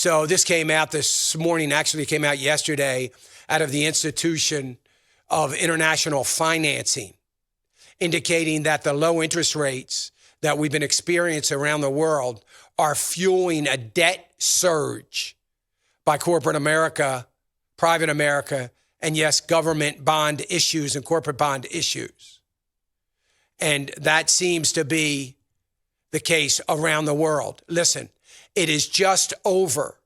So this came out this morning, actually came out yesterday, out of the Institution of International Financing, indicating that the low interest rates that we've been experiencing around the world are fueling a debt surge by corporate America, private America, and yes, government bond issues and corporate bond issues. And that seems to be the case around the world. Listen, it is just over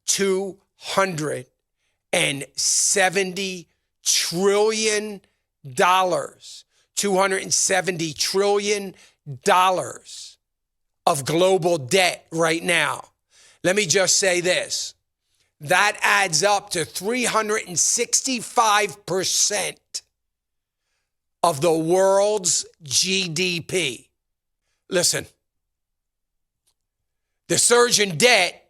$270 trillion, $270 trillion of global debt right now. Let me just say this. That adds up to 365% of the world's GDP. Listen, the surge in debt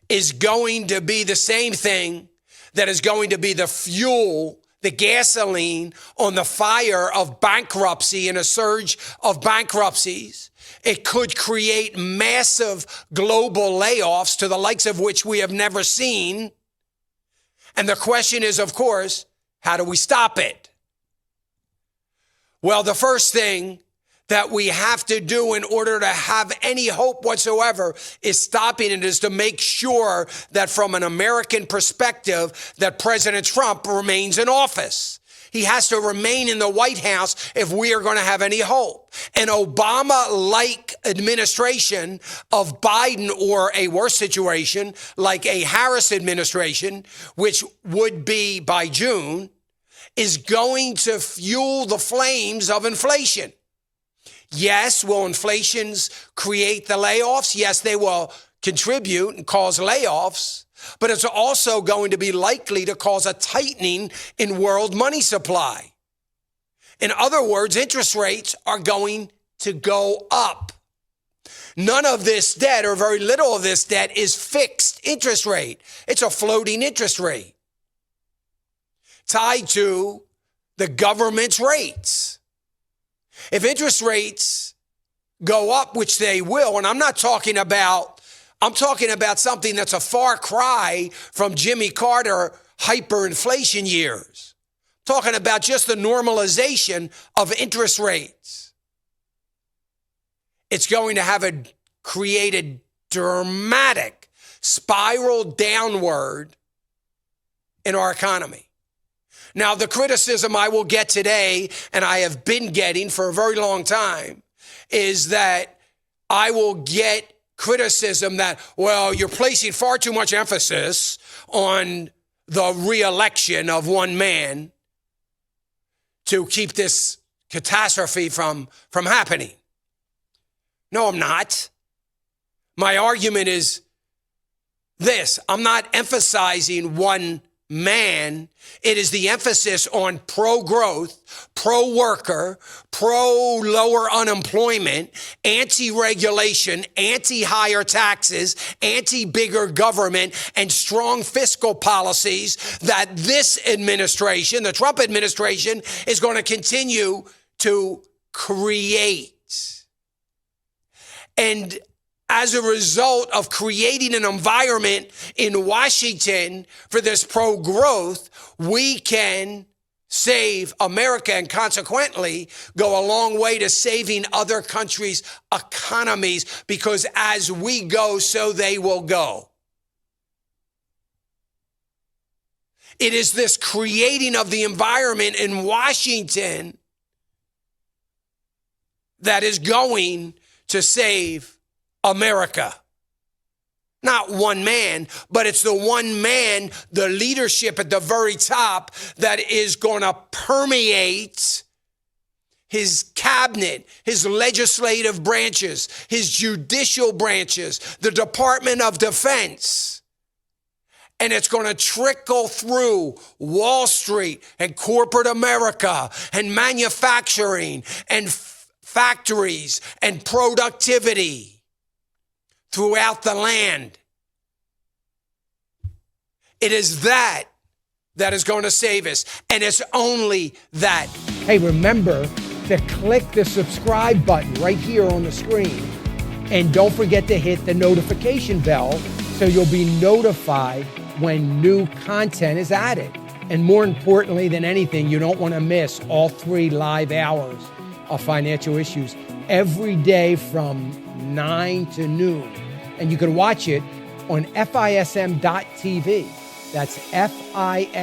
is going to be the same thing that is going to be the fuel, the gasoline on the fire of bankruptcy and a surge of bankruptcies. It could create massive global layoffs to the likes of which we have never seen. And the question is, of course, how do we stop it? Well, the first thing that we have to do in order to have any hope whatsoever is stopping it, is to make sure that from an American perspective that President Trump remains in office. He has to remain in the White House if we are going to have any hope. An Obama-like administration of Biden, or a worse situation like a Harris administration, which would be by June, is going to fuel the flames of inflation. Yes, will inflations create the layoffs? Yes, they will contribute and cause layoffs, but it's also going to be likely to cause a tightening in world money supply. In other words, interest rates are going to go up. None of this debt, or very little of this debt, is fixed interest rate. It's a floating interest rate tied to the government's rates. If interest rates go up, which they will, and I'm talking about something that's a far cry from Jimmy Carter hyperinflation years. I'm talking about just the normalization of interest rates. It's going to create a dramatic spiral downward in our economy. Now, the criticism I will get today, and I have been getting for a very long time, is that I will get criticism that, well, you're placing far too much emphasis on the re-election of one man to keep this catastrophe from happening. No, I'm not. My argument is this. I'm not emphasizing one man. It is the emphasis on pro-growth, pro-worker, pro-lower unemployment, anti-regulation, anti-higher taxes, anti-bigger government, and strong fiscal policies that this administration, the Trump administration, is going to continue to create. And as a result of creating an environment in Washington for this pro-growth, we can save America and consequently go a long way to saving other countries' economies, because as we go, so they will go. It is this creating of the environment in Washington that is going to save America. Not one man, but it's the one man, the leadership at the very top, that is going to permeate his cabinet, his legislative branches, his judicial branches, the Department of Defense. And it's going to trickle through Wall Street and corporate America and manufacturing and factories and productivity throughout the land. It is that is going to save us, and it's only that. Hey, remember to click the subscribe button right here on the screen, and don't forget to hit the notification bell so you'll be notified when new content is added. And more importantly than anything, you don't want to miss all 3 live hours of Financial Issues every day from 9 to noon. And you can watch it on FISM.tv. That's FISM.tv.